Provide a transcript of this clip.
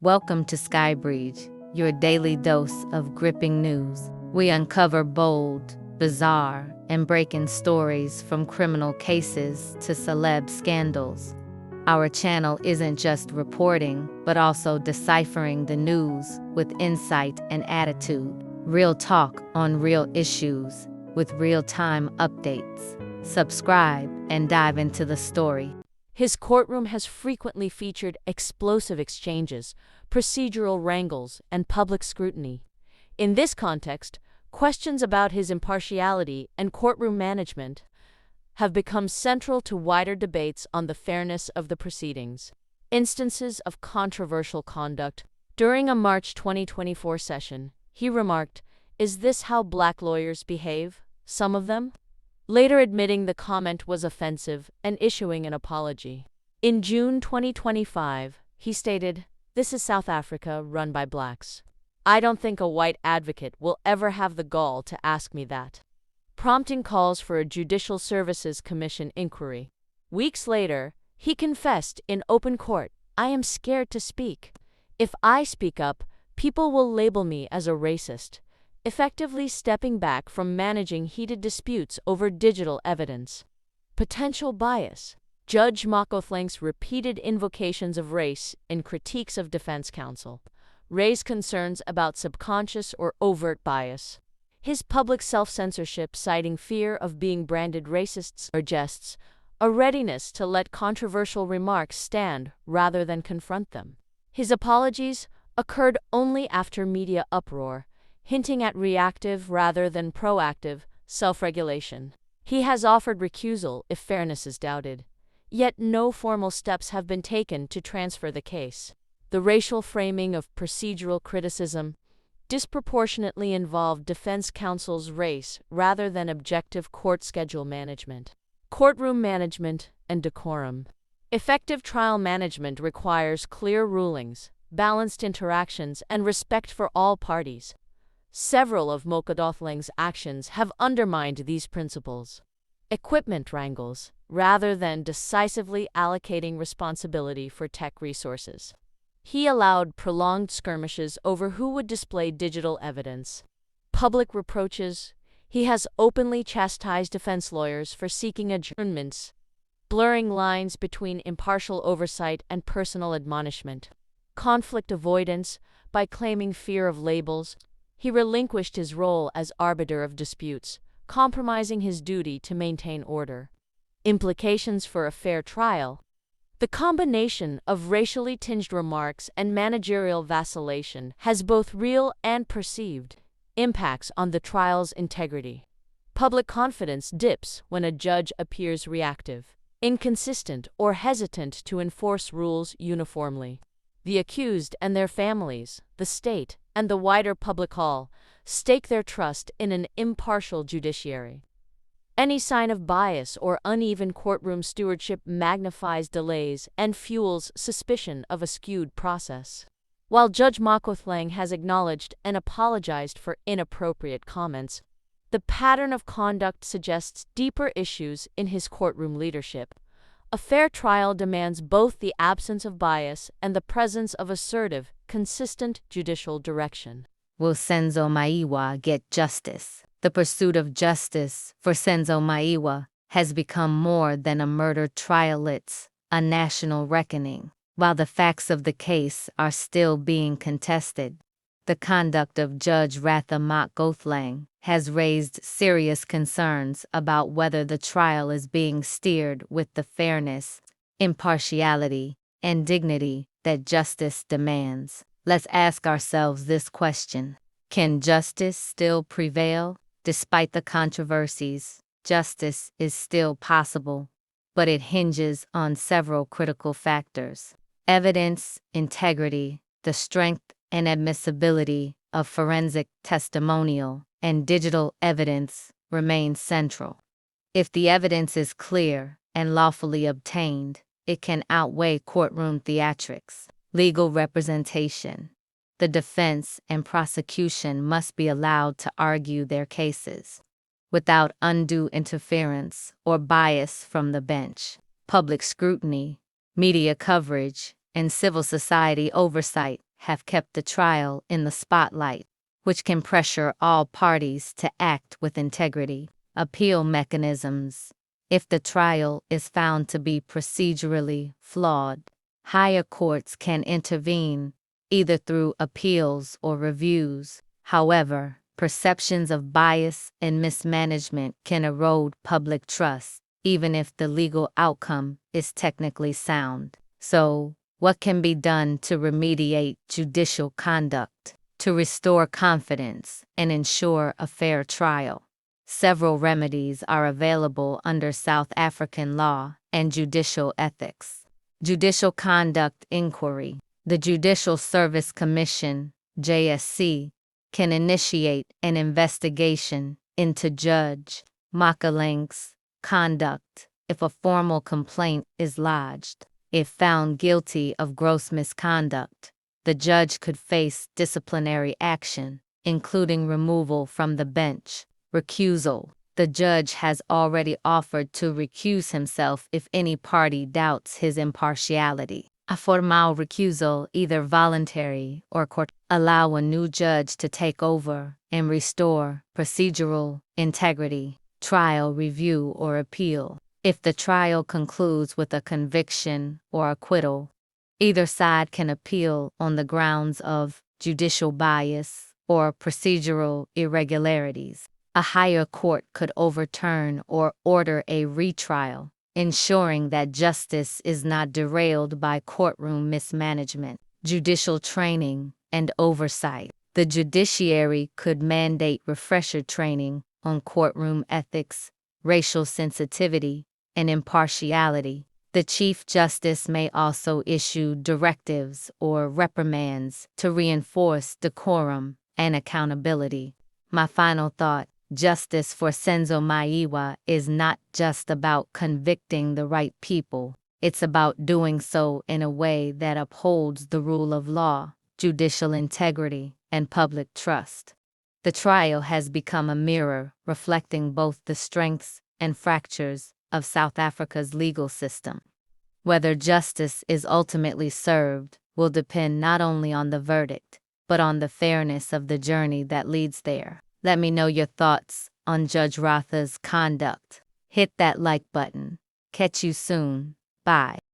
Welcome to Skybridge, your daily dose of gripping news. We uncover bold, bizarre, and breaking stories from criminal cases to celeb scandals. Our channel isn't just reporting, but also deciphering the news with insight and attitude. Real talk on real issues with real-time updates. Subscribe and dive into the story. His courtroom has frequently featured explosive exchanges, procedural wrangles, and public scrutiny. In this context, questions about his impartiality and courtroom management have become central to wider debates on the fairness of the proceedings. Instances of controversial conduct. During a March 2024 session, he remarked, "Is this how black lawyers behave? Some of them?" Later admitting the comment was offensive and issuing an apology. In June 2025, he stated, "This is South Africa run by blacks. I don't think a white advocate will ever have the gall to ask me that," prompting calls for a Judicial Services Commission inquiry. Weeks later, he confessed in open court, "I am scared to speak. If I speak up, people will label me as a racist," effectively stepping back from managing heated disputes over digital evidence. Potential bias. Judge Makothleng's repeated invocations of race in critiques of defense counsel raise concerns about subconscious or overt bias. His public self-censorship, citing fear of being branded racists or jests, a readiness to let controversial remarks stand rather than confront them. His apologies occurred only after media uproar, hinting at reactive rather than proactive self-regulation. He has offered recusal if fairness is doubted, yet no formal steps have been taken to transfer the case. The racial framing of procedural criticism disproportionately involved defense counsel's race rather than objective court schedule management. Courtroom management and decorum. Effective trial management requires clear rulings, balanced interactions, and respect for all parties. Several of Makothleng's actions have undermined these principles. Equipment wrangles, rather than decisively allocating responsibility for tech resources. He allowed prolonged skirmishes over who would display digital evidence. Public reproaches. He has openly chastised defense lawyers for seeking adjournments, blurring lines between impartial oversight and personal admonishment. Conflict avoidance. By claiming fear of labels, he relinquished his role as arbiter of disputes, compromising his duty to maintain order. Implications for a fair trial. The combination of racially tinged remarks and managerial vacillation has both real and perceived impacts on the trial's integrity. Public confidence dips when a judge appears reactive, inconsistent, or hesitant to enforce rules uniformly. The accused and their families, the state, and the wider public all stake their trust in an impartial judiciary. Any sign of bias or uneven courtroom stewardship magnifies delays and fuels suspicion of a skewed process. While Judge Makothleng has acknowledged and apologized for inappropriate comments, the pattern of conduct suggests deeper issues in his courtroom leadership. A fair trial demands both the absence of bias and the presence of assertive, consistent judicial direction. Will Senzo Meyiwa get justice? The pursuit of justice for Senzo Meyiwa has become more than a murder trial. It's a national reckoning. While the facts of the case are still being contested, the conduct of Judge Ratha Makothleng has raised serious concerns about whether the trial is being steered with the fairness, impartiality, and dignity that justice demands. Let's ask ourselves this question: can justice still prevail? Despite the controversies, justice is still possible, but it hinges on several critical factors. Evidence, integrity, the strength and admissibility of forensic testimonial and digital evidence remain central. If the evidence is clear and lawfully obtained, it can outweigh courtroom theatrics. Legal representation. The defense and prosecution must be allowed to argue their cases without undue interference or bias from the bench. Public scrutiny, media coverage, and civil society oversight have kept the trial in the spotlight, which can pressure all parties to act with integrity. Appeal mechanisms. If the trial is found to be procedurally flawed, higher courts can intervene, either through appeals or reviews. However, perceptions of bias and mismanagement can erode public trust, even if the legal outcome is technically sound. So, what can be done to remediate judicial conduct, to restore confidence, and ensure a fair trial? Several remedies are available under South African law and judicial ethics. Judicial Conduct Inquiry. The Judicial Service Commission, JSC, can initiate an investigation into Judge Makalang's conduct if a formal complaint is lodged. If found guilty of gross misconduct, the judge could face disciplinary action, including removal from the bench. Recusal. The judge has already offered to recuse himself if any party doubts his impartiality. A formal recusal, either voluntary or court, allow a new judge to take over and restore procedural integrity. Trial, review, or appeal. If the trial concludes with a conviction or acquittal, either side can appeal on the grounds of judicial bias or procedural irregularities. A higher court could overturn or order a retrial, ensuring that justice is not derailed by courtroom mismanagement. Judicial training and oversight. The judiciary could mandate refresher training on courtroom ethics, racial sensitivity, and impartiality. The Chief Justice may also issue directives or reprimands to reinforce decorum and accountability. My final thought. Justice for Senzo Meyiwa is not just about convicting the right people. It's about doing so in a way that upholds the rule of law, judicial integrity, and public trust. The trial has become a mirror reflecting both the strengths and fractures of South Africa's legal system. Whether justice is ultimately served will depend not only on the verdict, but on the fairness of the journey that leads there. Let me know your thoughts on Judge Ratha's conduct. Hit that like button. Catch you soon. Bye.